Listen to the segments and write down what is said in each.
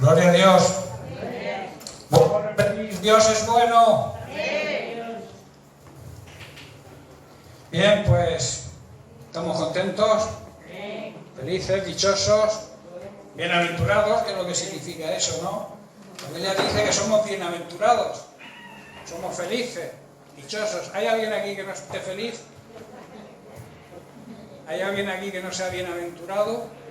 Gloria a Dios. Dios es bueno. Bien, pues estamos contentos, felices, dichosos, bienaventurados, que es lo que significa eso, ¿no? La Biblia dice que somos bienaventurados, somos felices, dichosos. ¿Hay alguien aquí que no esté feliz? ¿Hay alguien aquí que no sea bienaventurado?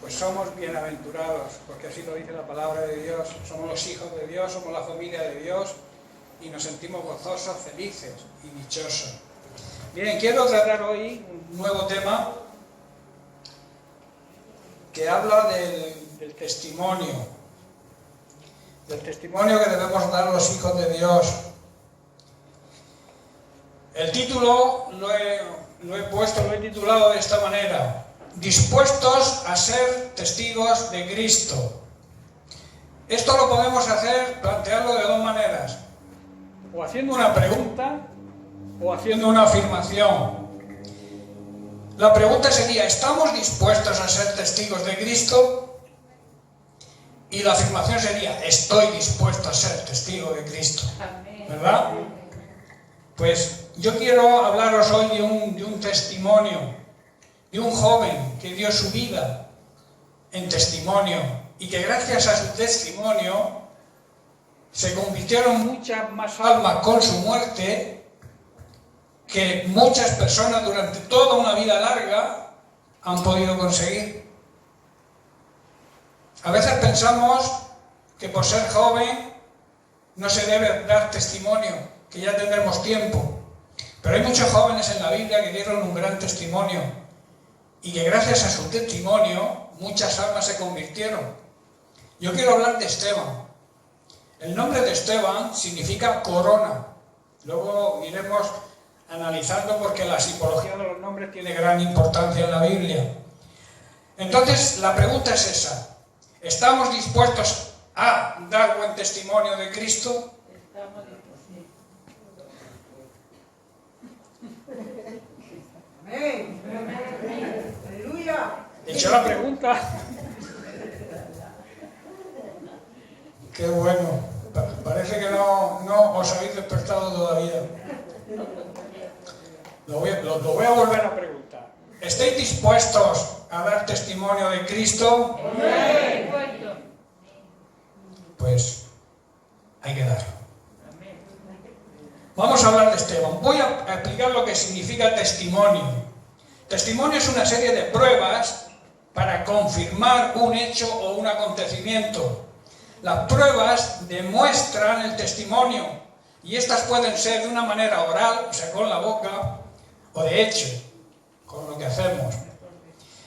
Pues somos bienaventurados, porque así lo dice la palabra de Dios. Somos los hijos de Dios, somos la familia de Dios y nos sentimos gozosos, felices y dichosos. Bien, quiero tratar hoy un nuevo tema que habla del testimonio que debemos dar los hijos de Dios. El título lo he titulado de esta manera: dispuestos a ser testigos de Cristo. Esto lo podemos plantearlo de dos maneras: o haciendo una pregunta o haciendo una afirmación. La pregunta sería: ¿estamos dispuestos a ser testigos de Cristo? Y la afirmación sería: estoy dispuesto a ser testigo de Cristo. ¿Verdad? Pues yo quiero hablaros hoy de un testimonio, de un joven que dio su vida en testimonio y que gracias a su testimonio se convirtieron muchas más almas con su muerte que muchas personas durante toda una vida larga han podido conseguir. A veces pensamos que por ser joven no se debe dar testimonio, que ya tendremos tiempo. Pero hay muchos jóvenes en la Biblia que dieron un gran testimonio y que gracias a su testimonio muchas almas se convirtieron. Yo quiero hablar de Esteban. El nombre de Esteban significa corona. Luego iremos analizando porque la psicología de los nombres tiene gran importancia en la Biblia. Entonces la pregunta es esa: ¿estamos dispuestos a dar buen testimonio de Cristo? Estamos dispuestos. Amén. Aleluya. Hecho la pregunta. Qué bueno. Parece que no os habéis despertado todavía. Lo voy a volver a preguntar. ¿Estáis dispuestos a dar testimonio de Cristo? Pues hay que darlo. Vamos a hablar de Esteban. Voy a explicar lo que significa testimonio. Testimonio es una serie de pruebas para confirmar un hecho o un acontecimiento. Las pruebas demuestran el testimonio y estas pueden ser de una manera oral, o sea, con la boca, o de hecho, con lo que hacemos.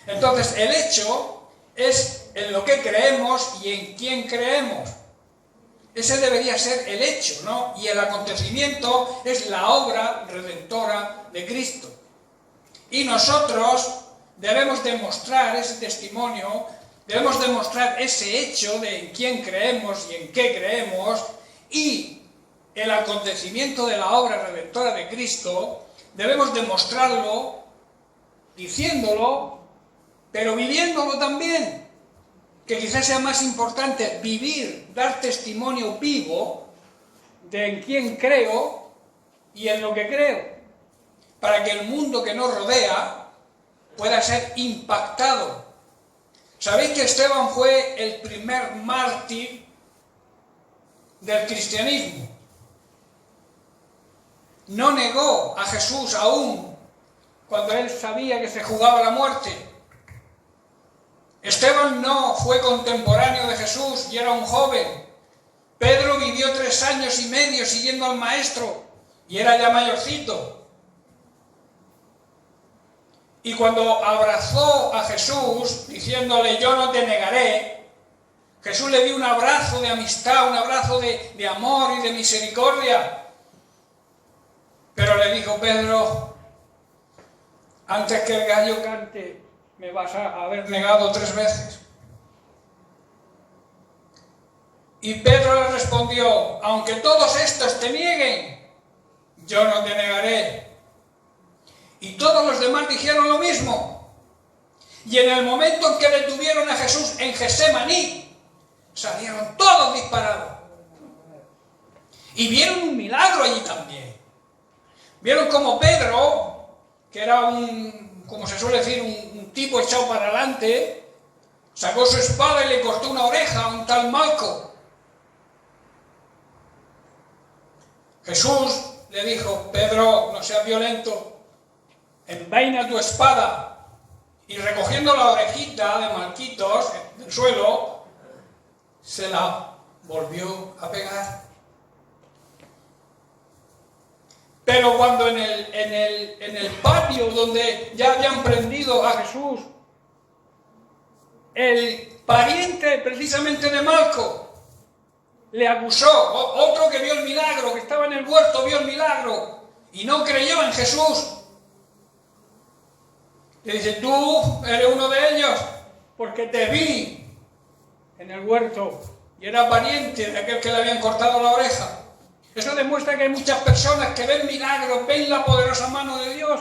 Entonces, el hecho es en lo que creemos y en quién creemos. Ese debería ser el hecho, ¿no? Y el acontecimiento es la obra redentora de Cristo. Y nosotros debemos demostrar ese testimonio, debemos demostrar ese hecho de en quién creemos y en qué creemos, y el acontecimiento de la obra redentora de Cristo debemos demostrarlo diciéndolo, pero viviéndolo también. Que quizás sea más importante vivir, dar testimonio vivo de en quién creo y en lo que creo, para que el mundo que nos rodea pueda ser impactado. ¿Sabéis que Esteban fue el primer mártir del cristianismo? No negó a Jesús aún cuando él sabía que se jugaba la muerte. Esteban no fue contemporáneo de Jesús y era un joven. Pedro vivió 3 años y medio siguiendo al maestro y era ya mayorcito. Y cuando abrazó a Jesús diciéndole: yo no te negaré, Jesús le dio un abrazo de amistad, un abrazo de amor y de misericordia. Pero le dijo: Pedro, antes que el gallo cante, me vas a haber negado 3 veces. Y Pedro le respondió: aunque todos estos te nieguen, yo no te negaré. Y todos los demás dijeron lo mismo. Y en el momento en que detuvieron a Jesús en Getsemaní, Salieron todos disparados. Y vieron un milagro allí también. Vieron como Pedro, que era como se suele decir, un tipo echado para adelante, sacó su espada y le cortó una oreja a un tal Malco. Jesús le dijo: Pedro, no seas violento, envaina tu espada. Y recogiendo la orejita de Malquitos del suelo, se la volvió a pegar. Pero cuando en el patio donde ya habían prendido a Jesús, el pariente precisamente de Malco le acusó, otro que vio el milagro, que estaba en el huerto, vio el milagro y no creyó en Jesús. Le dice: tú eres uno de ellos, porque te vi en el huerto y era pariente de aquel que le habían cortado la oreja. Eso demuestra que hay muchas personas que ven milagros, ven la poderosa mano de Dios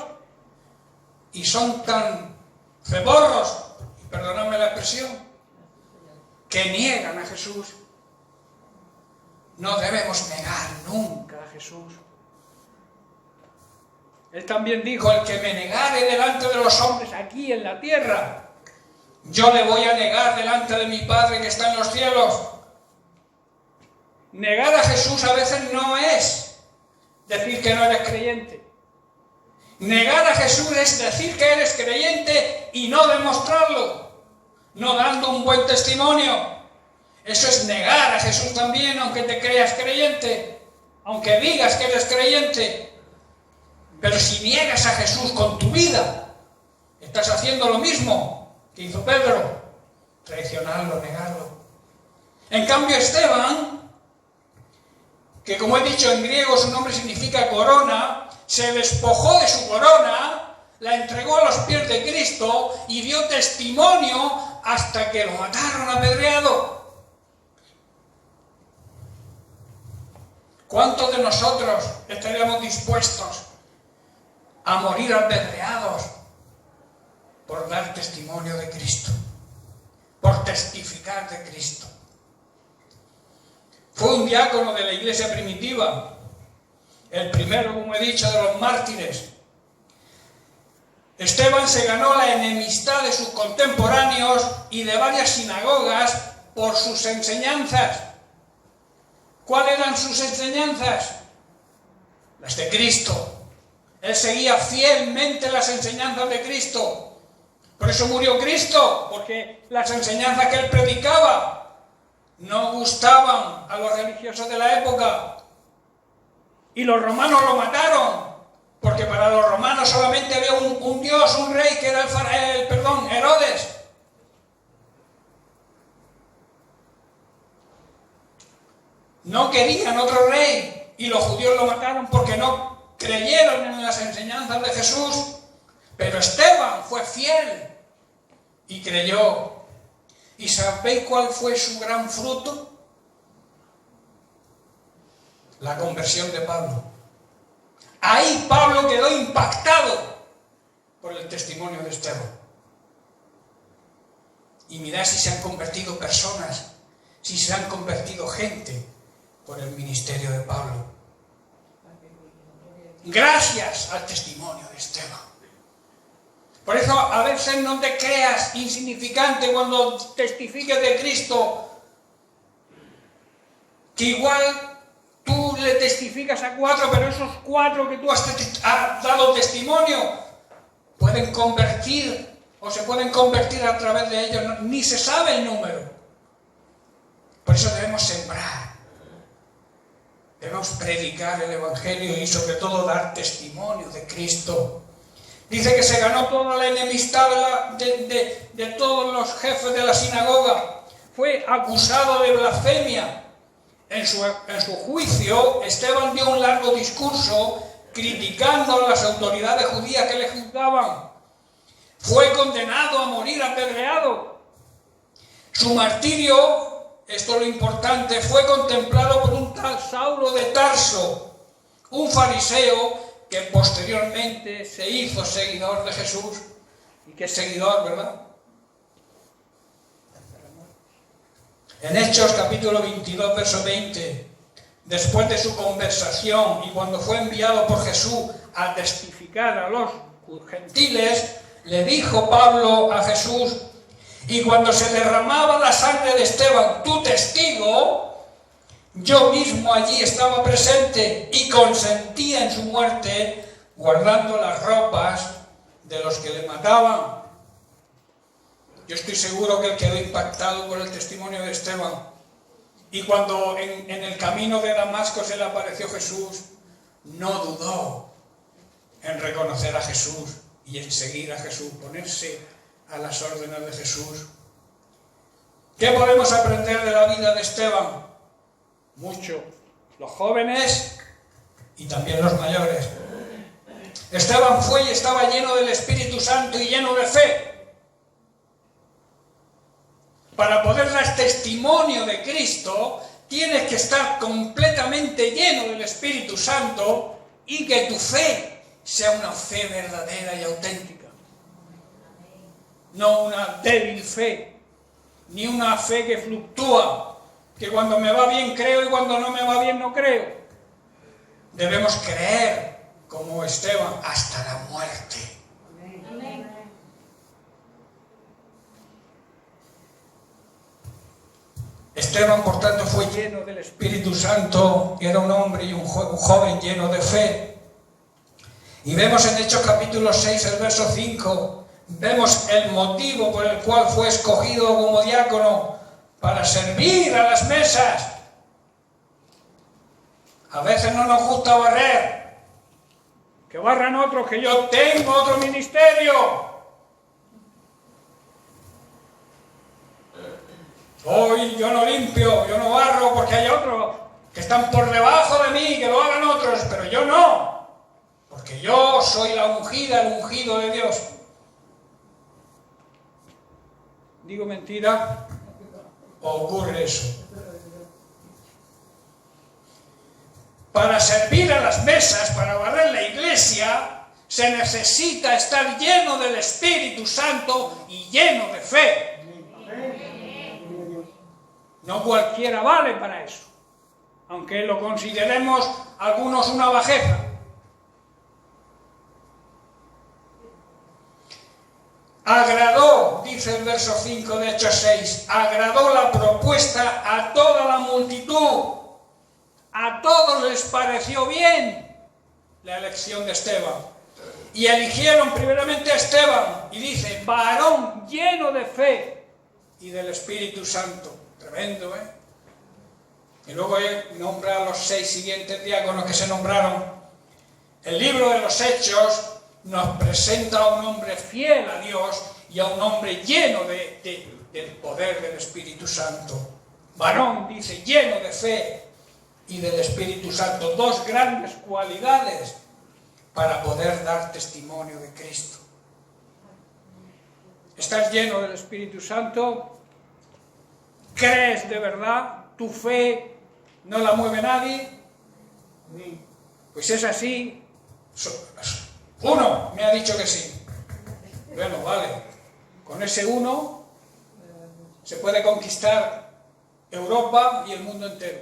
y son tan ceborros, perdonadme la expresión, que niegan a Jesús. No debemos negar nunca a Jesús. Él también dijo: el que me negare delante de los hombres aquí en la tierra, yo le voy a negar delante de mi Padre que está en los cielos. Negar a Jesús a veces no es decir que no eres creyente. Negar a Jesús es decir que eres creyente y no demostrarlo, no dando un buen testimonio. Eso es negar a Jesús también, aunque te creas creyente, aunque digas que eres creyente. Pero si niegas a Jesús con tu vida, estás haciendo lo mismo que hizo Pedro: traicionarlo, negarlo. En cambio, Esteban, que como he dicho en griego su nombre significa corona, se despojó de su corona, la entregó a los pies de Cristo y dio testimonio hasta que lo mataron apedreado. ¿Cuántos de nosotros estaríamos dispuestos a morir apedreados por dar testimonio de Cristo, por testificar de Cristo? Fue un diácono de la iglesia primitiva, el primero, como he dicho, de los mártires. Esteban se ganó la enemistad de sus contemporáneos y de varias sinagogas por sus enseñanzas. ¿Cuáles eran sus enseñanzas? Las de Cristo. Él seguía fielmente las enseñanzas de Cristo. Por eso murió Cristo, porque las enseñanzas que él predicaba no gustaban a los religiosos de la época. Y los romanos lo mataron, porque para los romanos solamente había un dios, un rey, que era Herodes. No querían otro rey, y los judíos lo mataron porque no creyeron en las enseñanzas de Jesús. Pero Esteban fue fiel y creyó. ¿Y sabéis cuál fue su gran fruto? La conversión de Pablo. Ahí Pablo quedó impactado por el testimonio de Esteban. Y mirad si se han convertido personas, si se han convertido gente por el ministerio de Pablo. Gracias al testimonio de Esteban. Por eso a veces no te creas insignificante cuando testifiques de Cristo, que igual tú le testificas a 4, pero esos 4 que tú has dado testimonio pueden convertir o se pueden convertir a través de ellos, ni se sabe el número. Por eso debemos sembrar, debemos predicar el Evangelio y sobre todo dar testimonio de Cristo. Dice que se ganó toda la enemistad de todos los jefes de la sinagoga. Fue acusado de blasfemia. En su juicio, Esteban dio un largo discurso criticando a las autoridades judías que le juzgaban. Fue condenado a morir apedreado. Su martirio, esto es lo importante, fue contemplado por un tal Saulo de Tarso, un fariseo que posteriormente se hizo seguidor de Jesús. ¿Y qué seguidor, verdad? En Hechos capítulo 22, verso 20, después de su conversación y cuando fue enviado por Jesús a testificar a los gentiles, le dijo Pablo a Jesús: y cuando se derramaba la sangre de Esteban, tu testigo, yo mismo allí estaba presente y consentía en su muerte, guardando las ropas de los que le mataban. Yo estoy seguro que él quedó impactado por el testimonio de Esteban. Y cuando en el camino de Damasco se le apareció Jesús, no dudó en reconocer a Jesús y en seguir a Jesús, ponerse a las órdenes de Jesús. ¿Qué podemos aprender de la vida de Esteban? Mucho. Los jóvenes y también los mayores. Esteban fue y estaba lleno del Espíritu Santo y lleno de fe. Para poder dar testimonio de Cristo, tienes que estar completamente lleno del Espíritu Santo y que tu fe sea una fe verdadera y auténtica. No una débil fe, ni una fe que fluctúa, que cuando me va bien creo y cuando no me va bien no creo. Debemos creer como Esteban hasta la muerte. Amén. Esteban, por tanto, fue lleno del Espíritu Santo, era un hombre y un joven lleno de fe. Y vemos en Hechos capítulo 6, el verso 5, vemos el motivo por el cual fue escogido como diácono, para servir a las mesas. A veces no nos gusta barrer, que barran otros, que yo tengo otro ministerio. Hoy yo no limpio, yo no barro, porque hay otros que están por debajo de mí, que lo hagan otros, pero yo no, porque yo soy la ungida, el ungido de Dios. ¿Digo mentira? ¿O ocurre eso? Para servir a las mesas, para barrer la iglesia, se necesita estar lleno del Espíritu Santo y lleno de fe. No cualquiera vale para eso, aunque lo consideremos algunos una bajeza. Agradó, dice el verso 5 de Hechos 6, agradó la propuesta a toda la multitud. A todos les pareció bien la elección de Esteban. Y eligieron primeramente a Esteban, y dice, varón lleno de fe y del Espíritu Santo. Tremendo, ¿eh? Y luego nombra a los 6 siguientes diáconos que se nombraron. El libro de los Hechos nos presenta a un hombre fiel a Dios y a un hombre lleno del poder del Espíritu Santo. Varón, dice, lleno de fe y del Espíritu Santo. Dos grandes cualidades para poder dar testimonio de Cristo. ¿Estás lleno del Espíritu Santo? ¿Crees de verdad? ¿Tu fe no la mueve nadie? Pues es así. Uno me ha dicho que sí. Bueno, vale. Con ese uno se puede conquistar Europa y el mundo entero.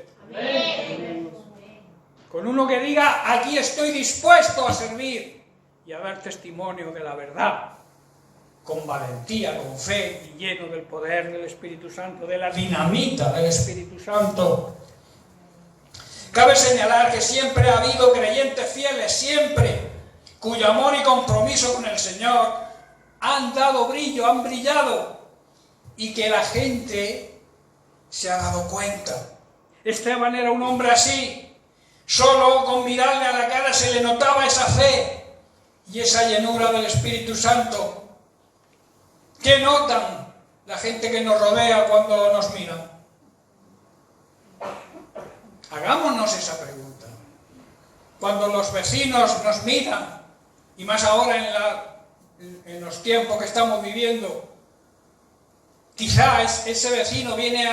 Con uno que diga, aquí estoy dispuesto a servir y a dar testimonio de la verdad. Con valentía, con fe y lleno del poder del Espíritu Santo, de la dinamita del Espíritu Santo. Cabe señalar que siempre ha habido creyentes fieles, siempre, cuyo amor y compromiso con el Señor han dado brillo, han brillado, y que la gente se ha dado cuenta. Esteban era un hombre así, solo con mirarle a la cara se le notaba esa fe y esa llenura del Espíritu Santo. ¿Qué notan la gente que nos rodea cuando nos miran? Hagámonos esa pregunta. Cuando los vecinos nos miran, y más ahora en los tiempos que estamos viviendo, quizás ese vecino viene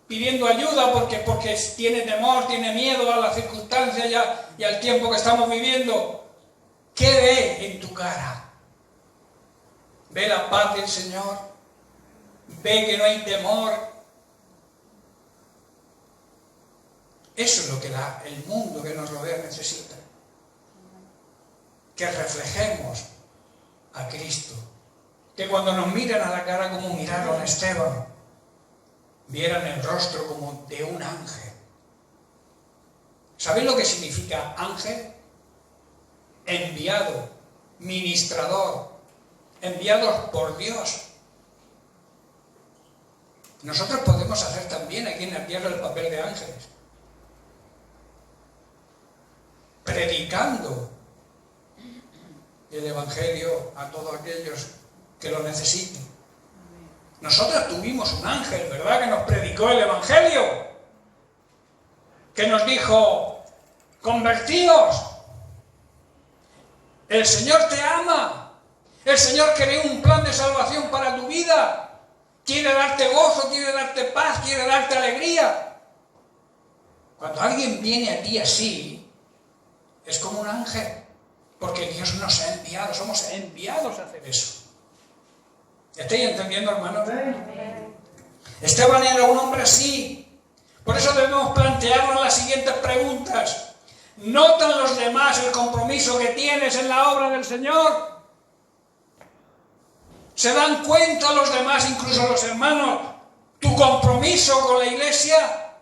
pidiendo ayuda porque tiene temor, tiene miedo a las circunstancias y al tiempo que estamos viviendo. ¿Qué ve en tu cara? ¿Ve la paz del Señor? ¿Ve que no hay temor? Eso es lo que el mundo que nos rodea necesita. Que reflejemos a Cristo. Que cuando nos miren a la cara como miraron a Esteban, vieran el rostro como de un ángel. ¿Sabéis lo que significa ángel? Enviado, ministrador, enviados por Dios. Nosotros podemos hacer también aquí en la tierra el papel de ángeles, predicando el Evangelio a todos aquellos que lo necesiten. Nosotros tuvimos un ángel, ¿verdad?, que nos predicó el Evangelio, que nos dijo: convertíos, el Señor te ama, el Señor creó un plan de salvación para tu vida. Quiere darte gozo, quiere darte paz, quiere darte alegría. Cuando alguien viene a ti así, es como un ángel, porque Dios nos ha enviado, somos enviados a hacer eso. ¿Estáis entendiendo, hermanos? Esteban era un hombre así. Por eso debemos plantearnos las siguientes preguntas. ¿Notan los demás el compromiso que tienes en la obra del Señor? ¿Se dan cuenta los demás, incluso los hermanos, tu compromiso con la iglesia?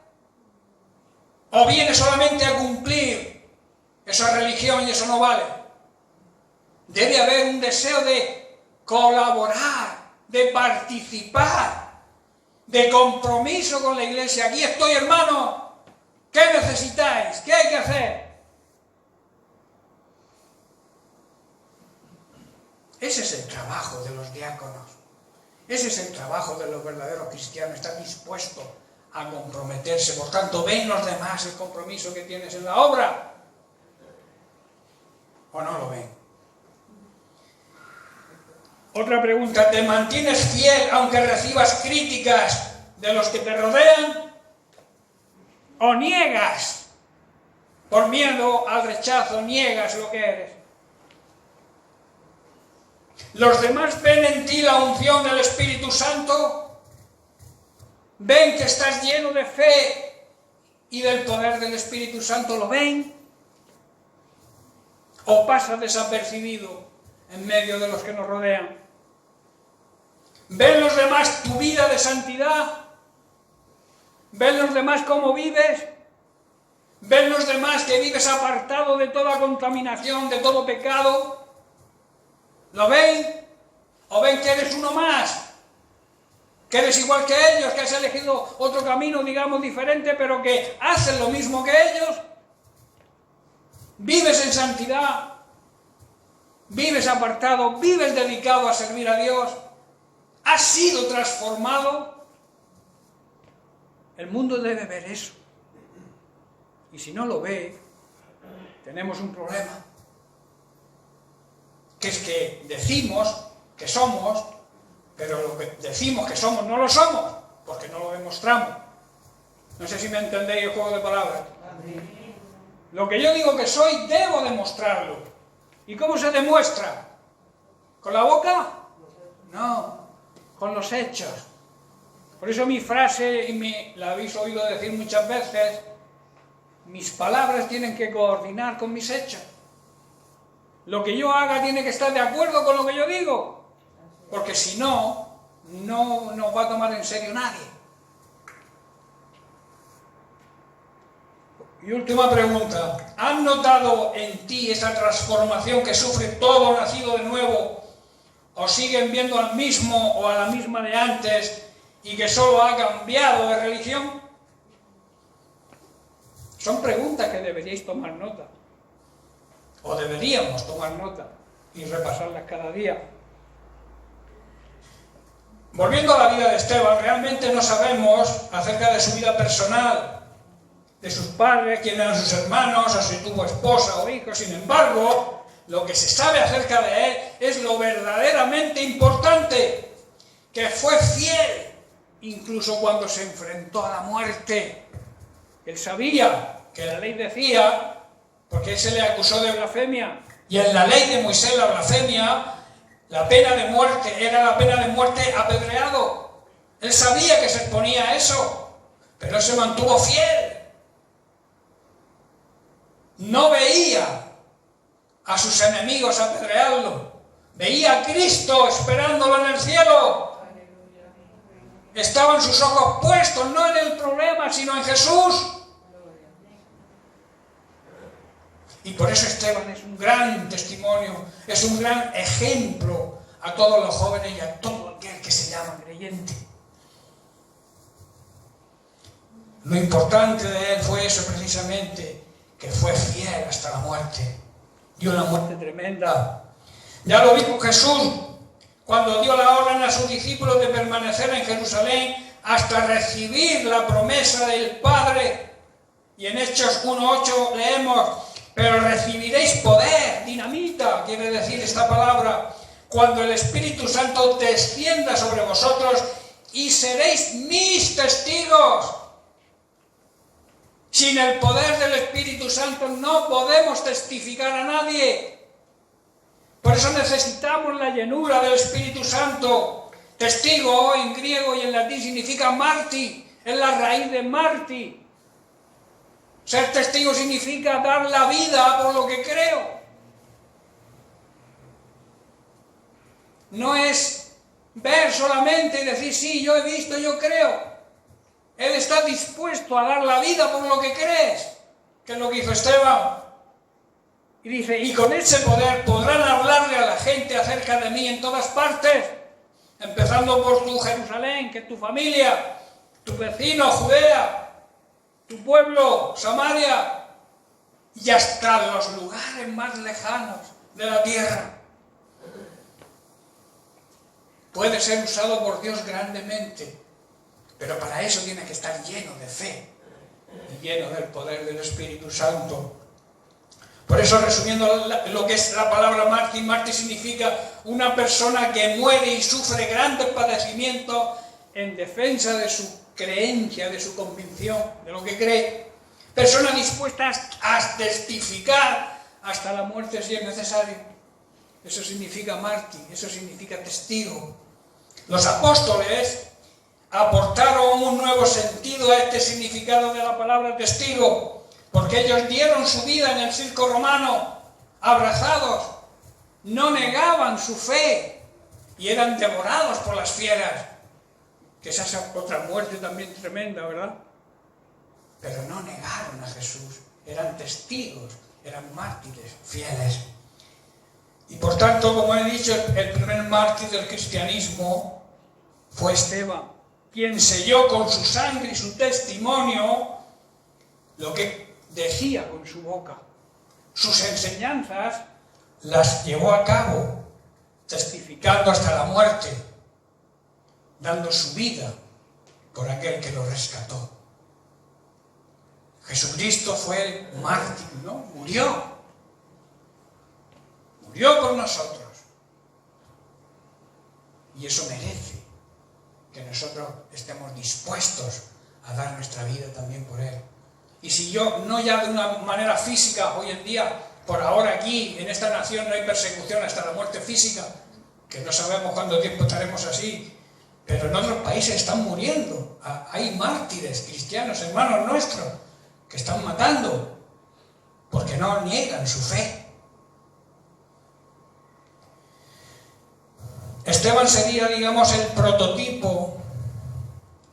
¿O vienes solamente a cumplir? Eso es religión y eso no vale. Debe haber un deseo de colaborar, de participar, de compromiso con la iglesia. Aquí estoy, hermano. ¿Qué necesitáis? ¿Qué hay que hacer? Ese es el trabajo de los diáconos. Ese es el trabajo de los verdaderos cristianos. Estar dispuestos a comprometerse. Por tanto, ¿ven los demás el compromiso que tienes en la obra? ¿O no lo ven? Otra pregunta: ¿te mantienes fiel aunque recibas críticas de los que te rodean? ¿O niegas? Por miedo al rechazo, niegas lo que eres. ¿Los demás ven en ti la unción del Espíritu Santo? ¿Ven que estás lleno de fe y del poder del Espíritu Santo? ¿Lo ven? ¿O pasas desapercibido en medio de los que nos rodean? ¿Ven los demás tu vida de santidad? ¿Ven los demás cómo vives? ¿Ven los demás que vives apartado de toda contaminación, de todo pecado? ¿Lo ven? ¿O ven que eres uno más? ¿Que eres igual que ellos? ¿Que has elegido otro camino, digamos, diferente, pero que haces lo mismo que ellos? ¿Vives en santidad? ¿Vives apartado? ¿Vives dedicado a servir a Dios? ¿Has sido transformado? El mundo debe ver eso. Y si no lo ve, tenemos un problema. Que es que decimos que somos, pero lo que decimos que somos no lo somos, porque no lo demostramos. No sé si me entendéis el juego de palabras. Lo que yo digo que soy, debo demostrarlo. ¿Y cómo se demuestra? ¿Con la boca? No, con los hechos. Por eso mi frase, y la habéis oído decir muchas veces, mis palabras tienen que coordinar con mis hechos. Lo que yo haga tiene que estar de acuerdo con lo que yo digo, porque si no, no nos va a tomar en serio nadie. Y última pregunta: ¿has notado en ti esa transformación que sufre todo nacido de nuevo? ¿O siguen viendo al mismo o a la misma de antes y que solo ha cambiado de religión? Son preguntas que deberíais tomar nota. O deberíamos tomar nota y repasarlas cada día. Volviendo a la vida de Esteban, realmente no sabemos acerca de su vida personal, de sus padres, quiénes eran sus hermanos, o si tuvo esposa o hijos. Sin embargo, lo que se sabe acerca de él es lo verdaderamente importante, que fue fiel, incluso cuando se enfrentó a la muerte. Él sabía que la ley decía, porque él se le acusó de blasfemia, y en la ley de Moisés la blasfemia, la pena de muerte era la pena de muerte apedreado. Él sabía que se exponía a eso, pero él se mantuvo fiel. a sus enemigos apedrearlo. Veía a Cristo esperándolo en el cielo. Estaban sus ojos puestos no en el problema, sino en Jesús. Y por eso Esteban es un gran testimonio, es un gran ejemplo a todos los jóvenes y a todo aquel que se llama creyente. Lo importante de él fue eso precisamente, que fue fiel hasta la muerte. Dio una muerte tremenda. Ya lo dijo Jesús cuando dio la orden a sus discípulos de permanecer en Jerusalén hasta recibir la promesa del Padre. Y en Hechos 1:8 leemos: pero recibiréis poder, dinamita, quiere decir esta palabra, cuando el Espíritu Santo descienda sobre vosotros y seréis mis testigos. Sin el poder del Espíritu Santo no podemos testificar a nadie. Por eso necesitamos la llenura del Espíritu Santo. Testigo en griego y en latín significa marti, es la raíz de marti. Ser testigo significa dar la vida por lo que creo. No es ver solamente y decir, sí, yo he visto, yo creo. Él está dispuesto a dar la vida por lo que crees, que es lo que hizo Esteban. Y dice, y con ese poder podrán hablarle a la gente acerca de mí en todas partes, empezando por tu Jerusalén, que es tu familia, tu vecino, Judea, tu pueblo, Samaria, y hasta los lugares más lejanos de la tierra. Puede ser usado por Dios grandemente, pero para eso tiene que estar lleno de fe y lleno del poder del Espíritu Santo. Por eso, resumiendo lo que es la palabra mártir, mártir significa una persona que muere y sufre grandes padecimientos en defensa de su creencia, de su convicción, de lo que cree. Persona dispuesta a testificar hasta la muerte si es necesario. Eso significa mártir, eso significa testigo. Los apóstoles aportaron un nuevo sentido a este significado de la palabra testigo, porque ellos dieron su vida en el circo romano, abrazados, no negaban su fe y eran devorados por las fieras, que esa es otra muerte también tremenda, ¿verdad? Pero no negaron a Jesús, eran testigos, eran mártires fieles. Y por tanto, como he dicho, el primer mártir del cristianismo fue Esteban, quien selló con su sangre y su testimonio lo que decía con su boca. Sus enseñanzas las llevó a cabo, testificando hasta la muerte, dando su vida por aquel que lo rescató. Jesucristo fue el mártir, ¿no? Murió por nosotros. Y eso merece que nosotros estemos dispuestos a dar nuestra vida también por Él. Y si yo, no ya de una manera física, hoy en día, por ahora aquí, en esta nación no hay persecución hasta la muerte física, que no sabemos cuánto tiempo estaremos así, pero en otros países están muriendo. Hay mártires cristianos, hermanos nuestros, que están matando, porque no niegan su fe. Esteban sería, digamos, el prototipo,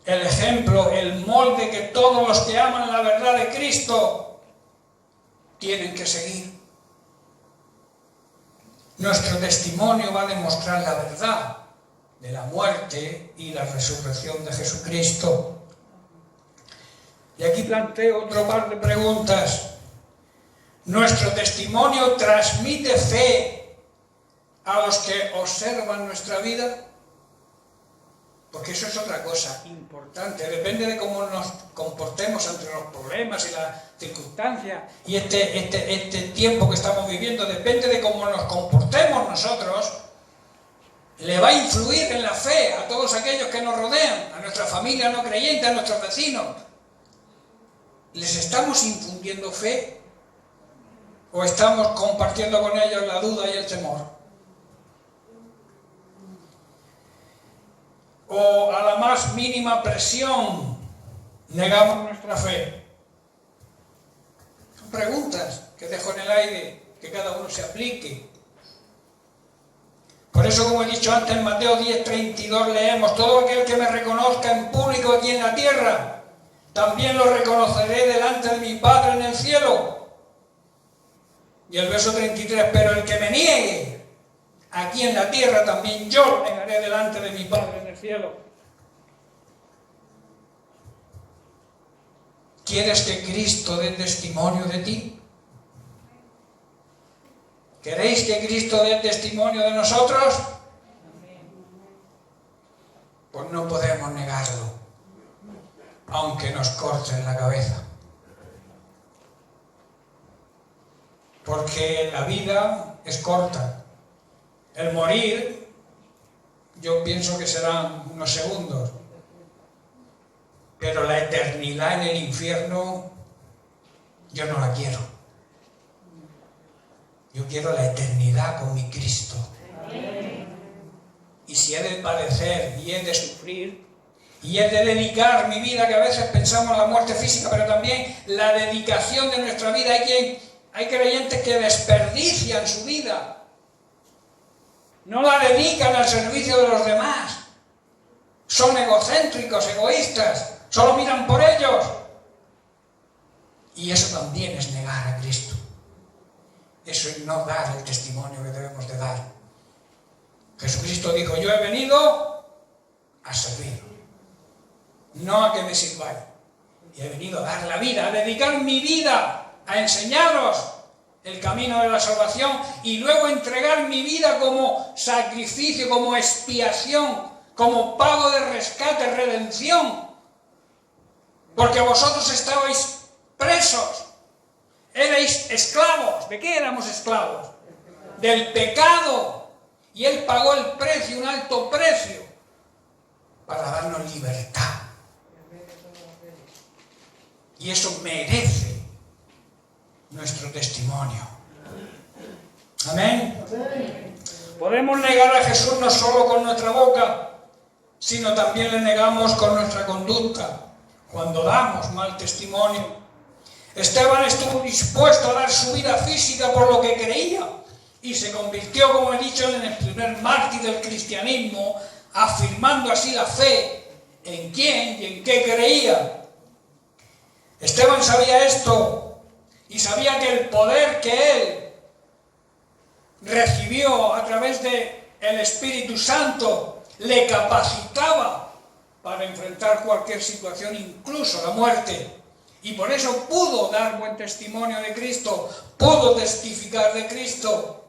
el ejemplo, el molde que todos los que aman la verdad de Cristo tienen que seguir. Nuestro testimonio va a demostrar la verdad de la muerte y la resurrección de Jesucristo. Y aquí planteo otro par de preguntas. ¿Nuestro testimonio transmite fe a los que observan nuestra vida? Porque eso es otra cosa importante. Depende de cómo nos comportemos ante los problemas y las circunstancias. Y este tiempo que estamos viviendo, depende de cómo nos comportemos nosotros, le va a influir en la fe a todos aquellos que nos rodean, a nuestra familia no creyente, a nuestros vecinos. ¿Les estamos infundiendo fe? ¿O estamos compartiendo con ellos la duda y el temor? ¿O a la más mínima presión negamos nuestra fe? Son preguntas que dejo en el aire. que cada uno se aplique. Por eso, como he dicho antes, en Mateo 10:32 leemos: todo aquel que me reconozca en público aquí en la tierra, también lo reconoceré delante de mi Padre en el cielo. Y el verso 33: pero el que me niegue aquí en la tierra, también yo lo negaré delante de mi Padre en el cielo. ¿Quieres que Cristo dé testimonio de ti? ¿Queréis que Cristo dé testimonio de nosotros? Pues no podemos negarlo, aunque nos corten la cabeza. Porque la vida es corta. El morir, yo pienso que serán unos segundos. Pero la eternidad en el infierno, yo no la quiero. Yo quiero la eternidad con mi Cristo. Y si he de padecer y he de sufrir, y he de dedicar mi vida, que a veces pensamos en la muerte física, pero también la dedicación de nuestra vida. Hay creyentes que desperdician su vida. No la dedican al servicio de los demás. Son egocéntricos, egoístas. Solo miran por ellos. Y eso también es negar a Cristo. Eso es no dar el testimonio que debemos de dar. Jesucristo dijo: yo he venido a servir, no a que me sirváis. Y he venido a dar la vida, a dedicar mi vida, a enseñaros el camino de la salvación y luego entregar mi vida como sacrificio, como expiación, como pago de rescate, redención. Porque vosotros estabais presos, erais esclavos. ¿De qué éramos esclavos? Del pecado. Y Él pagó el precio, un alto precio, para darnos libertad. Y eso merece nuestro testimonio. Amén. Podemos negar a Jesús no solo con nuestra boca, sino también le negamos con nuestra conducta, cuando damos mal testimonio. Esteban estuvo dispuesto a dar su vida física por lo que creía y se convirtió, como he dicho, en el primer mártir del cristianismo, afirmando así la fe en quién y en qué creía. Esteban sabía esto y sabía que el poder que él recibió a través del Espíritu Santo le capacitaba para enfrentar cualquier situación, incluso la muerte. Y por eso pudo dar buen testimonio de Cristo, pudo testificar de Cristo.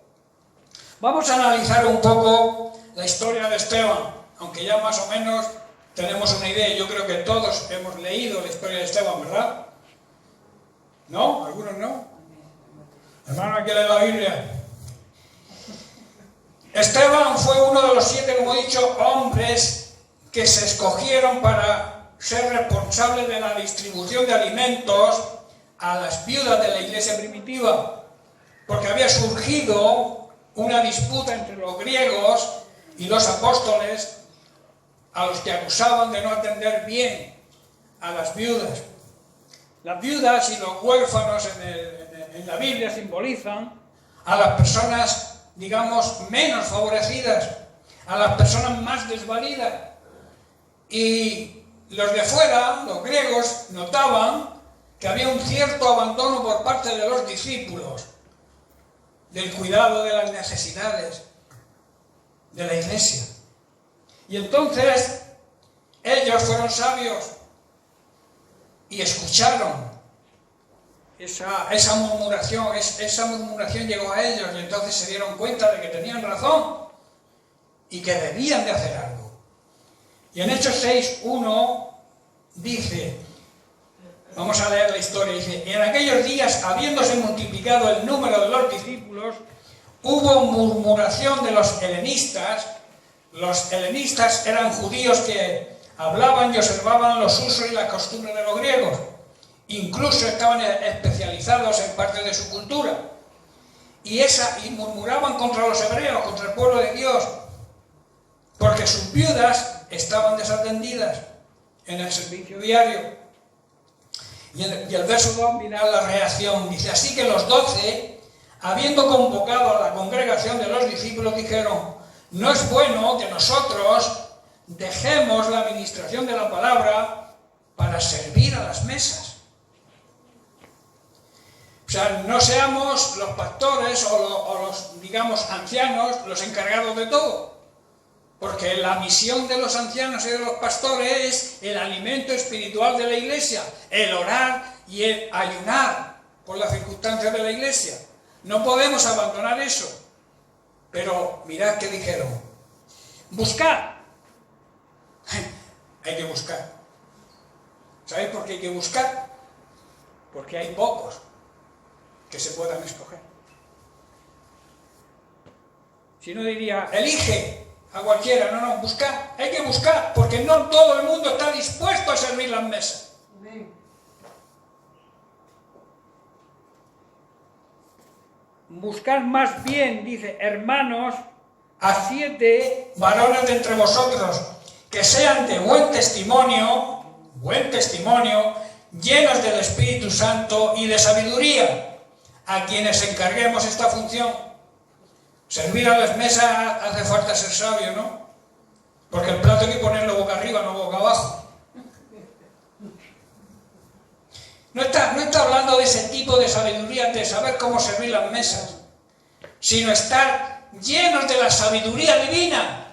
Vamos a analizar un poco la historia de Esteban, aunque ya más o menos tenemos una idea. Yo creo que todos hemos leído la historia de Esteban, ¿verdad? ¿No? ¿Algunos no? Hermano, aquí lee la Biblia. Esteban fue uno de los 7, como he dicho, hombres que se escogieron para ser responsables de la distribución de alimentos a las viudas de la iglesia primitiva, porque había surgido una disputa entre los griegos y los apóstoles, a los que acusaban de no atender bien a las viudas. Las viudas y los huérfanos en la Biblia simbolizan a las personas, digamos, menos favorecidas, a las personas más desvalidas. Y los de fuera, los griegos, notaban que había un cierto abandono por parte de los discípulos del cuidado de las necesidades de la iglesia. Y entonces ellos fueron sabios y escucharon esa murmuración llegó a ellos, y entonces se dieron cuenta de que tenían razón y que debían de hacer algo. Y en Hechos 6:1 dice, vamos a leer la historia, dice: y en aquellos días, habiéndose multiplicado el número de los discípulos, hubo murmuración de los helenistas. Los helenistas eran judíos que hablaban y observaban los usos y las costumbres de los griegos. Incluso estaban especializados en parte de su cultura. Y murmuraban contra los hebreos, contra el pueblo de Dios, porque sus viudas estaban desatendidas en el servicio diario. Y el verso 2, mirad la reacción, dice: así que los 12, habiendo convocado a la congregación de los discípulos, dijeron: no es bueno que nosotros dejemos la administración de la palabra para servir a las mesas. O sea, no seamos los pastores o los, digamos, ancianos los encargados de todo. Porque la misión de los ancianos y de los pastores es el alimento espiritual de la iglesia, el orar y el ayunar por las circunstancias de la iglesia. No podemos abandonar eso. Pero mirad qué dijeron: buscad. Hay que buscar. ¿Sabéis por qué hay que buscar? Porque hay pocos que se puedan escoger. Si no, diría: elige a cualquiera. No, buscar. Hay que buscar, porque no todo el mundo está dispuesto a servir las mesas. Buscar más bien, dice, hermanos, a 7 varones de entre vosotros, que sean de buen testimonio, llenos del Espíritu Santo y de sabiduría, a quienes encarguemos esta función. Servir a las mesas hace falta ser sabio, ¿no? Porque el plato hay que ponerlo boca arriba, no boca abajo. No está hablando de ese tipo de sabiduría, de saber cómo servir las mesas, sino estar llenos de la sabiduría divina,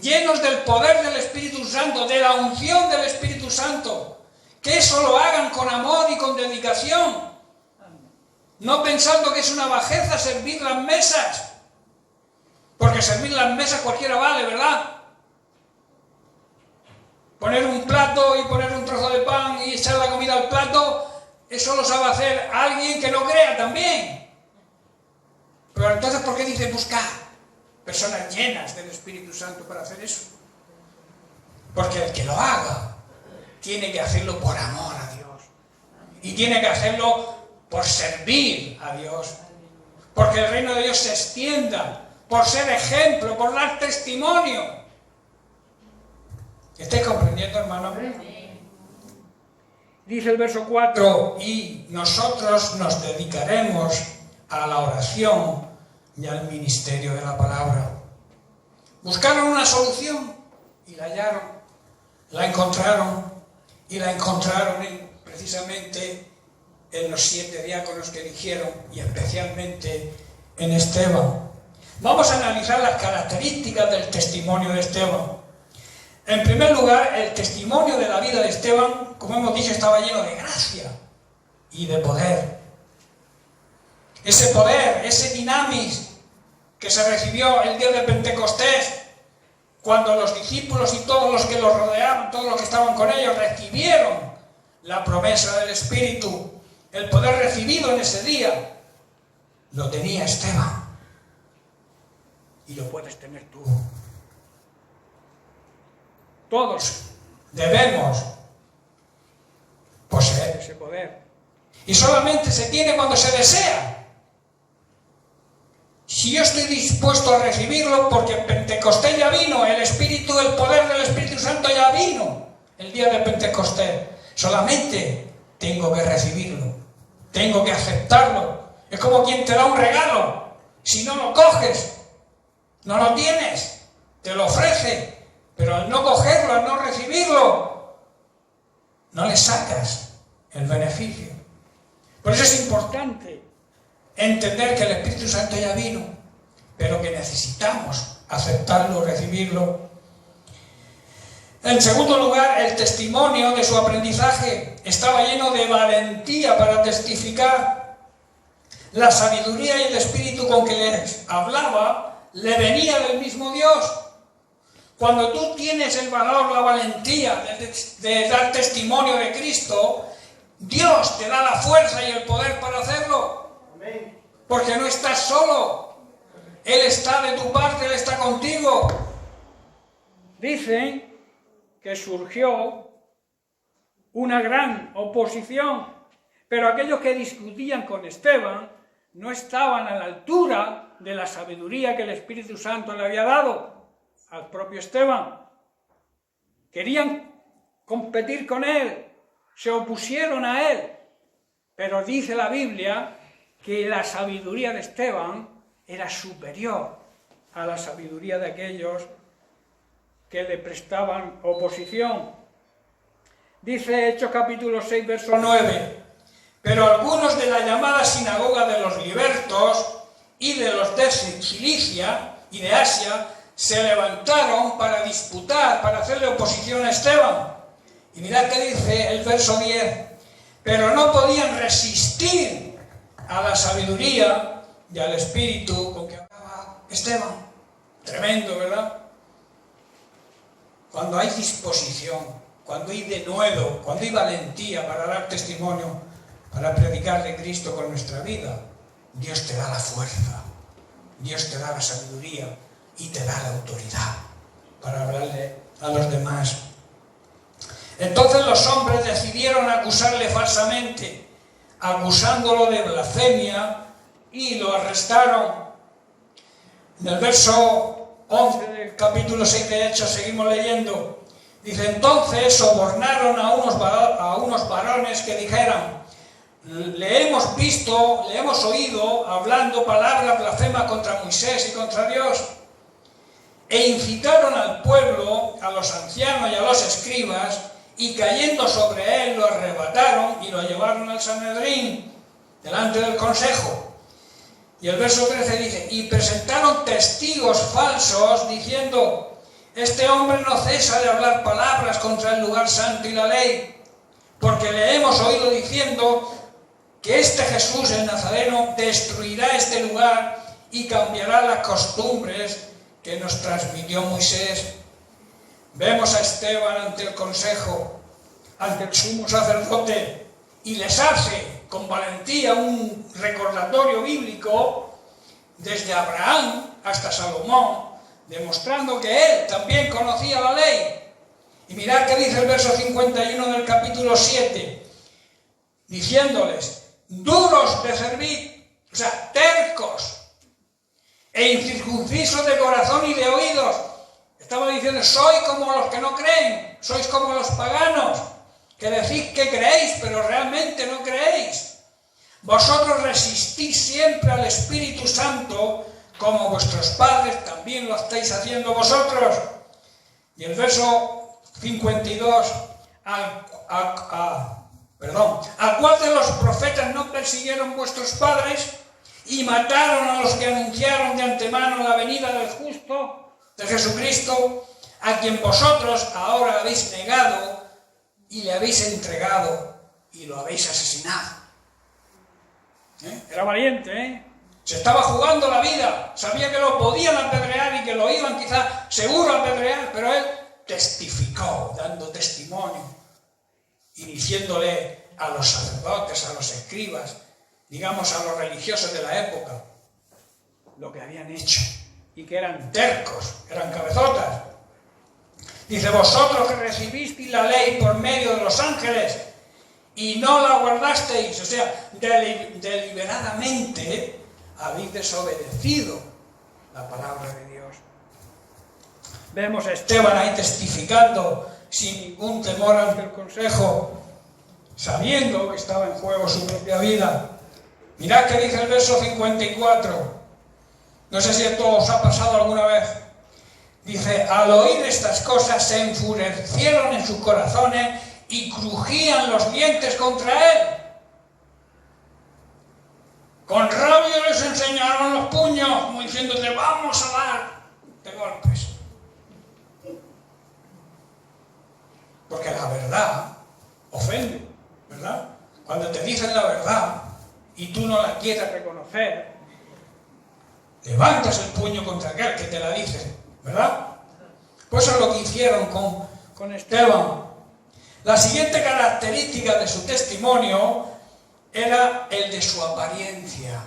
llenos del poder del Espíritu Santo, de la unción del Espíritu Santo, que eso lo hagan con amor y con dedicación, no pensando que es una bajeza servir las mesas, porque servir las mesas cualquiera vale, ¿verdad? Poner un plato y poner un trozo de pan y echar la comida al plato, eso lo sabe hacer alguien que no crea también. Pero entonces, ¿por qué dice buscar personas llenas del Espíritu Santo para hacer eso? Porque el que lo haga tiene que hacerlo por amor a Dios. Y tiene que hacerlo por servir a Dios. Porque el reino de Dios se extienda, por ser ejemplo, por dar testimonio. ¿Estáis comprendiendo, hermano? Dice el verso 4: y nosotros nos dedicaremos a la oración y al ministerio de la palabra. Buscaron una solución y la hallaron, la encontraron precisamente en los 7 diáconos que eligieron, y especialmente en Esteban. Vamos a analizar las características del testimonio de Esteban. En primer lugar, el testimonio de la vida de Esteban, como hemos dicho, estaba lleno de gracia y de poder. Ese poder, ese dinamis que se recibió el día de Pentecostés, cuando los discípulos y todos los que los rodeaban, todos los que estaban con ellos, recibieron la promesa del Espíritu, el poder recibido en ese día, lo tenía Esteban. Y lo puedes tener tú. Todos debemos poseer ese poder. Y solamente se tiene cuando se desea. Si yo estoy dispuesto a recibirlo, porque Pentecostés ya vino, el Espíritu, el poder del Espíritu Santo ya vino el día de Pentecostés. Solamente tengo que recibirlo, tengo que aceptarlo. Es como quien te da un regalo. Si no lo coges, no lo tienes, te lo ofrece. Pero al no cogerlo, al no recibirlo, no le sacas el beneficio. Por eso es importante entender que el Espíritu Santo ya vino, pero que necesitamos aceptarlo, recibirlo. En segundo lugar, el testimonio de su aprendizaje estaba lleno de valentía para testificar. La sabiduría y el espíritu con que les hablaba le venía del mismo Dios. Cuando tú tienes el valor, la valentía de dar testimonio de Cristo, Dios te da la fuerza y el poder para hacerlo. Amén. Porque no estás solo. Él está de tu parte, Él está contigo. Dicen que surgió una gran oposición, pero aquellos que discutían con Esteban no estaban a la altura de la sabiduría que el Espíritu Santo le había dado al propio Esteban. Querían competir con él, se opusieron a él, pero dice la Biblia que la sabiduría de Esteban era superior a la sabiduría de aquellos que le prestaban oposición. Dice Hechos capítulo 6, verso 9, pero algunos de la llamada sinagoga de los libertos y de los de Cilicia y de Asia se levantaron para disputar, para hacerle oposición a Esteban. Y mirad qué dice el verso 10, pero no podían resistir a la sabiduría y al espíritu con que hablaba Esteban. Tremendo, ¿verdad? Cuando hay disposición, cuando hay denuedo, cuando hay valentía para dar testimonio, para predicar de Cristo con nuestra vida, Dios te da la fuerza, Dios te da la sabiduría y te da la autoridad para hablarle a los demás. Entonces los hombres decidieron acusarle falsamente, acusándolo de blasfemia, y lo arrestaron. En el verso 11 del capítulo 6 de Hechos seguimos leyendo. Dice, entonces sobornaron a unos varones que dijeran, le hemos visto, le hemos oído hablando palabras blasfemas contra Moisés y contra Dios. E incitaron al pueblo, a los ancianos y a los escribas, y cayendo sobre él lo arrebataron y lo llevaron al Sanedrín, delante del consejo. Y el verso 13 dice, y presentaron testigos falsos diciendo, este hombre no cesa de hablar palabras contra el lugar santo y la ley, porque le hemos oído diciendo que este Jesús el Nazareno destruirá este lugar y cambiará las costumbres que nos transmitió Moisés. Vemos a Esteban ante el consejo, ante el sumo sacerdote, y les hace con valentía un recordatorio bíblico desde Abraham hasta Salomón, demostrando que él también conocía la ley. Y mirad qué dice el verso 51 del capítulo 7, diciéndoles, duros de servir, o sea, tercos, e incircuncisos de corazón y de oídos. Estaba diciendo, sois como los que no creen, sois como los paganos, que decís que creéis, pero realmente no creéis. Vosotros resistís siempre al Espíritu Santo, como vuestros padres también lo estáis haciendo vosotros. Y el verso 52, ¿a cuál de los profetas no persiguieron vuestros padres y mataron a los que anunciaron de antemano la venida del justo, de Jesucristo, a quien vosotros ahora habéis negado y le habéis entregado y lo habéis asesinado? Era valiente, ¿eh? Se estaba jugando la vida, sabía que lo podían apedrear y que lo iban quizás seguro a apedrear, pero él testificó, dando testimonio y diciéndole a los sacerdotes, a los escribas, digamos a los religiosos de la época, lo que habían hecho, y que eran tercos, eran cabezotas. Dice, vosotros que recibisteis la ley por medio de los ángeles y no la guardasteis, o sea, deliberadamente habéis desobedecido la palabra de Dios. Vemos a Esteban ahí testificando sin ningún temor ante el consejo, sabiendo que estaba en juego su propia vida. Mirad que dice el verso 54. No sé si esto os ha pasado alguna vez. Dice, al oír estas cosas se enfurecieron en sus corazones y crujían los dientes contra él. Con rabia les enseñaron los puños, como diciendo, te vamos a dar de golpes. Porque la verdad ofende, ¿verdad? Cuando te dicen la verdad y tú no la quieres reconocer, levantas el puño contra aquel que te la dice, ¿verdad? Pues eso es lo que hicieron con Esteban. La siguiente característica de su testimonio era el de su apariencia.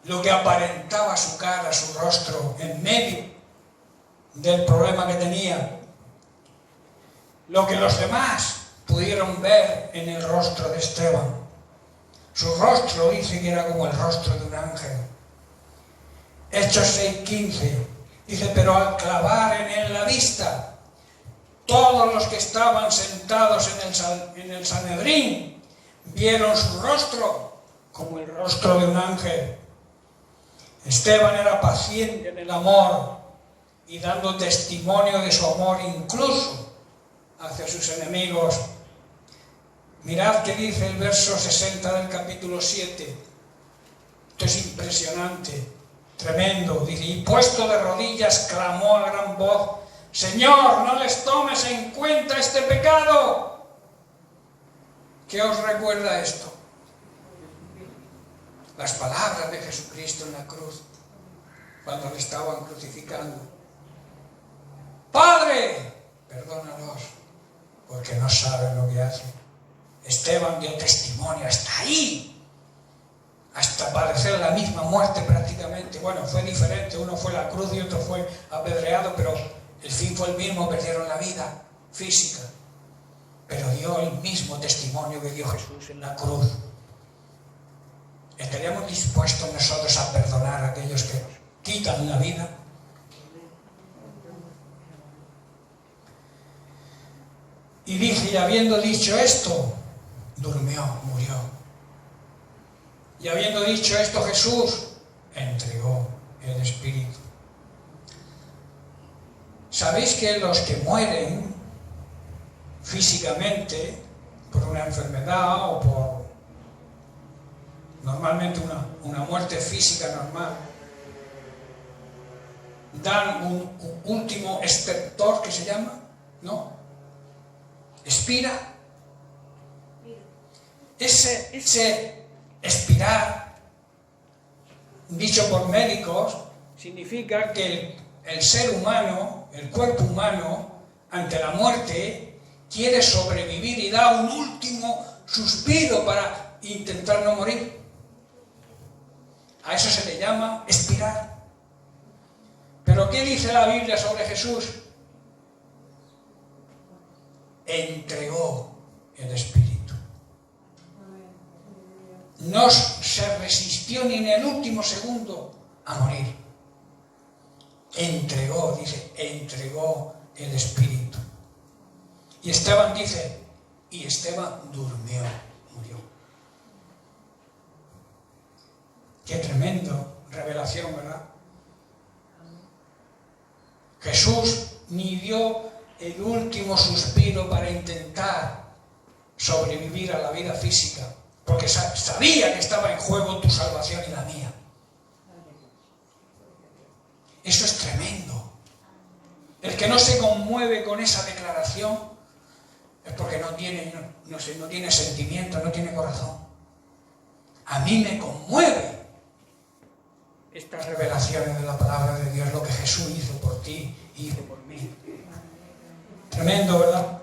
Lo que aparentaba su cara, su rostro, en medio del problema que tenía. Lo que los demás pudieron ver en el rostro de Esteban. Su rostro dice que era como el rostro de un ángel. Hechos 6:15 dice, pero al clavar en él la vista, todos los que estaban sentados en el Sanedrín vieron su rostro como el rostro de un ángel. Esteban era paciente en el amor y dando testimonio de su amor incluso hacia sus enemigos. Mirad qué dice el verso 60 del capítulo 7. Esto es impresionante, tremendo. Dice, y puesto de rodillas clamó a gran voz, Señor, no les tomes en cuenta este pecado. ¿Qué os recuerda esto? Las palabras de Jesucristo en la cruz, cuando le estaban crucificando. Padre, perdónalos, porque no saben lo que hacen. Esteban dio testimonio hasta ahí, hasta padecer la misma muerte prácticamente. Bueno, fue diferente, uno fue la cruz y otro fue apedreado, pero el fin fue el mismo, perdieron la vida física. Pero dio el mismo testimonio que dio Jesús en la cruz. ¿Estaríamos dispuestos nosotros a perdonar a aquellos que nos quitan la vida? Y dice, y habiendo dicho esto, durmió, murió. Y habiendo dicho esto, Jesús entregó el Espíritu. ¿Sabéis que los que mueren físicamente por una enfermedad o por normalmente una muerte física normal, dan un último estertor que se llama, ¿no? Expira. Ese expirar, dicho por médicos, significa que el ser humano, el cuerpo humano, ante la muerte, quiere sobrevivir y da un último suspiro para intentar no morir. A eso se le llama expirar. ¿Pero qué dice la Biblia sobre Jesús? Entregó el Espíritu. No se resistió ni en el último segundo a morir. Entregó, dice, entregó el Espíritu. Y Esteban dice, y Esteban durmió, murió. Qué tremendo revelación, ¿verdad? Jesús ni dio el último suspiro para intentar sobrevivir a la vida física, porque sabía que estaba en juego tu salvación y la mía. Eso es tremendo. El que no se conmueve con esa declaración es porque no tiene sentimiento, no tiene corazón. A mí me conmueve estas revelaciones de la palabra de Dios, lo que Jesús hizo por ti y hizo por mí. Tremendo, ¿verdad?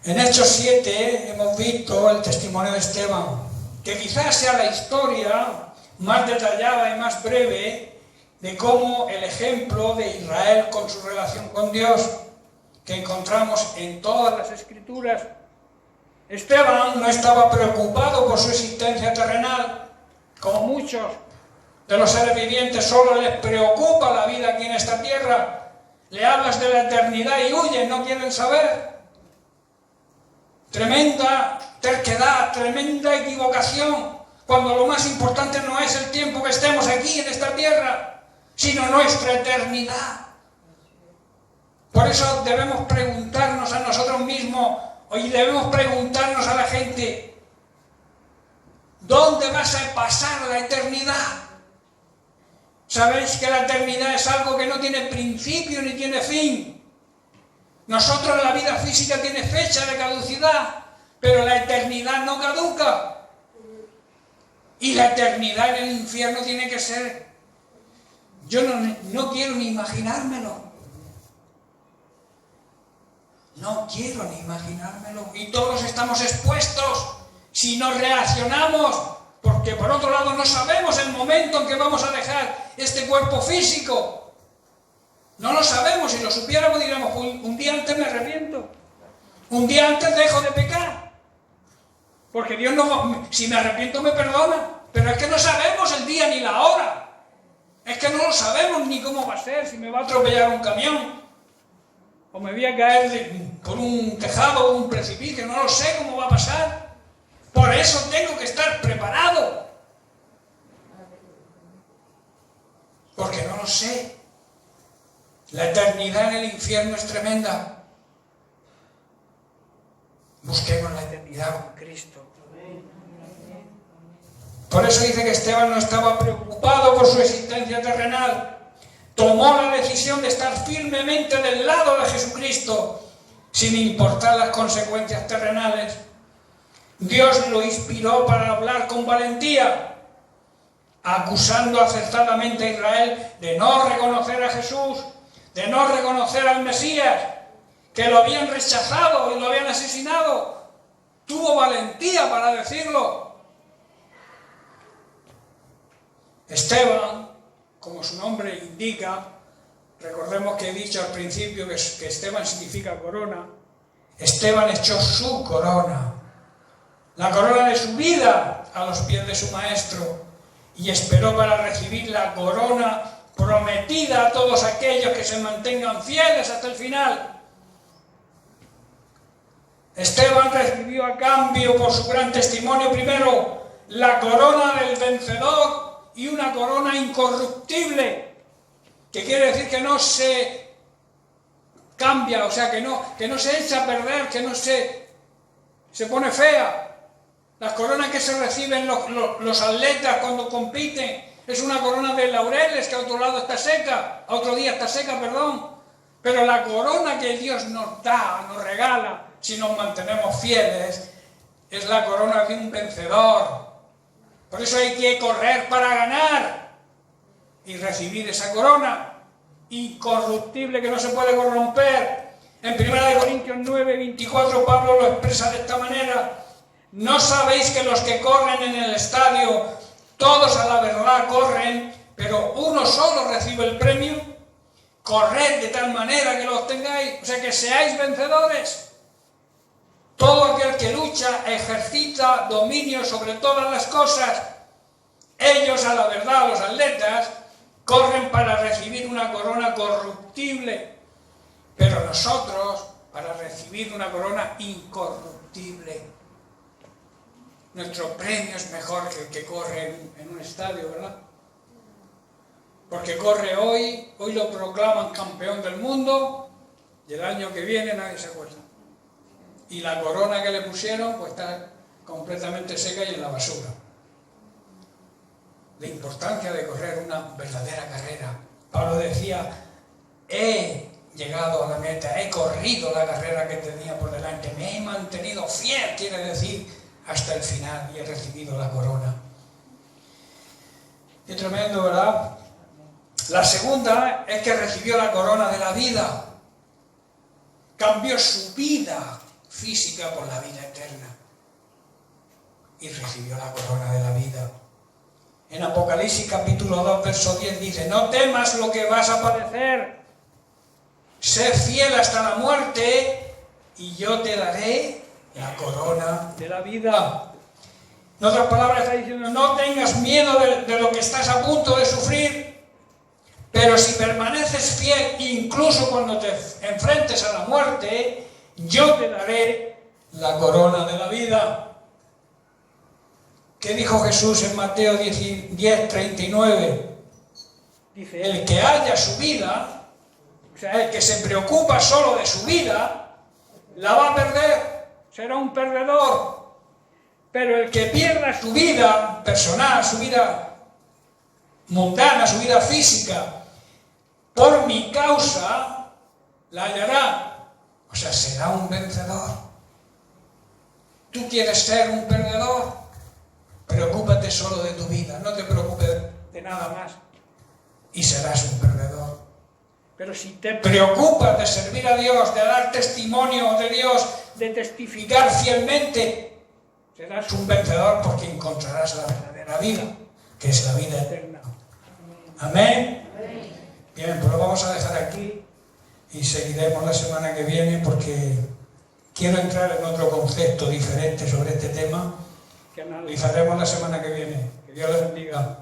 En Hechos 7 hemos visto el testimonio de Esteban, que quizás sea la historia más detallada y más breve de cómo el ejemplo de Israel con su relación con Dios, que encontramos en todas las Escrituras. Esteban no estaba preocupado por su existencia terrenal, como muchos de los seres vivientes solo les preocupa la vida aquí en esta tierra. Le hablas de la eternidad y huyen, no quieren saber. Tremenda terquedad, tremenda equivocación, cuando lo más importante no es el tiempo que estemos aquí en esta tierra, sino nuestra eternidad. Por eso debemos preguntarnos a nosotros mismos, y debemos preguntarnos a la gente, ¿dónde vas a pasar la eternidad? Sabéis que la eternidad es algo que no tiene principio ni tiene fin. Nosotros la vida física tiene fecha de caducidad, pero la eternidad no caduca. Y la eternidad en el infierno tiene que ser... Yo no quiero ni imaginármelo. No quiero ni imaginármelo. Y todos estamos expuestos si no reaccionamos, porque por otro lado no sabemos el momento en que vamos a dejar este cuerpo físico. No lo sabemos. Si lo supiéramos diríamos, un día antes me arrepiento, un día antes dejo de pecar, porque Dios no, si me arrepiento me perdona. Pero es que no sabemos el día ni la hora. Es que no lo sabemos ni cómo va a ser, si me va a atropellar un camión. o me voy a caer por un tejado o un precipicio, no lo sé cómo va a pasar. Por eso tengo que estar preparado. Porque no lo sé. La eternidad en el infierno es tremenda. Busquemos la eternidad con Cristo. Por eso dice que Esteban no estaba preocupado por su existencia terrenal. Tomó la decisión de estar firmemente del lado de Jesucristo, sin importar las consecuencias terrenales. Dios lo inspiró para hablar con valentía, acusando acertadamente a Israel de no reconocer a Jesús, de no reconocer al Mesías, que lo habían rechazado y lo habían asesinado. Tuvo valentía para decirlo. Esteban, como su nombre indica, recordemos que he dicho al principio que Esteban significa corona. Esteban echó su corona, la corona de su vida, a los pies de su maestro, y esperó para recibir la corona prometida a todos aquellos que se mantengan fieles hasta el final. Esteban recibió a cambio, por su gran testimonio, primero la corona del vencedor y una corona incorruptible, que quiere decir que no se cambia, o sea, que no se echa a perder, que no se pone fea. Las coronas que se reciben los atletas cuando compiten es una corona de laureles que a otro lado está seca, a otro día está seca, perdón. Pero la corona que Dios nos da, nos regala, si nos mantenemos fieles, es la corona de un vencedor. Por eso hay que correr para ganar y recibir esa corona incorruptible que no se puede corromper. En 1 Corintios 9, 24, Pablo lo expresa de esta manera: ¿no sabéis que los que corren en el estadio, todos a la verdad corren, pero uno solo recibe el premio? Corred de tal manera que lo obtengáis, o sea, que seáis vencedores. Todo aquel que lucha ejercita dominio sobre todas las cosas. Ellos, a la verdad, los atletas, corren para recibir una corona corruptible, pero nosotros para recibir una corona incorruptible. Nuestro premio es mejor que el que corre en un estadio, ¿verdad? Porque corre hoy lo proclaman campeón del mundo, y el año que viene nadie se acuerda. Y la corona que le pusieron pues está completamente seca y en la basura. La importancia de correr una verdadera carrera. Pablo decía: he llegado a la meta, he corrido la carrera que tenía por delante, me he mantenido fiel, quiere decir, hasta el final, y he recibido la corona. Qué tremendo, ¿verdad? La segunda es que recibió la corona de la vida. Cambió su vida física por la vida eterna y recibió la corona de la vida. En Apocalipsis capítulo 2, verso 10 dice: no temas lo que vas a padecer, sé fiel hasta la muerte y yo te daré la corona de la vida. En otras palabras está diciendo: no tengas miedo de lo que estás a punto de sufrir, pero si permaneces fiel, incluso cuando te enfrentes a la muerte, yo te daré la corona de la vida. ¿Qué dijo Jesús en Mateo 10:39? Dice: el que haya su vida, o sea, el que se preocupa solo de su vida, la va a perder, será un perdedor. Pero el que pierda su vida personal, su vida mundana, su vida física, por mi causa, la hallará. O sea, será un vencedor. ¿Tú quieres ser un perdedor? Preocúpate solo de tu vida, no te preocupes de nada más y serás un perdedor. Pero si te preocupas de servir a Dios, de dar testimonio de Dios, de testificar fielmente, serás un vencedor, porque encontrarás la verdadera vida, que es la vida eterna. Amén. Bien, pues lo vamos a dejar aquí y seguiremos la semana que viene, porque quiero entrar en otro concepto diferente sobre este tema que analizaremos la semana que viene. Que Dios les bendiga.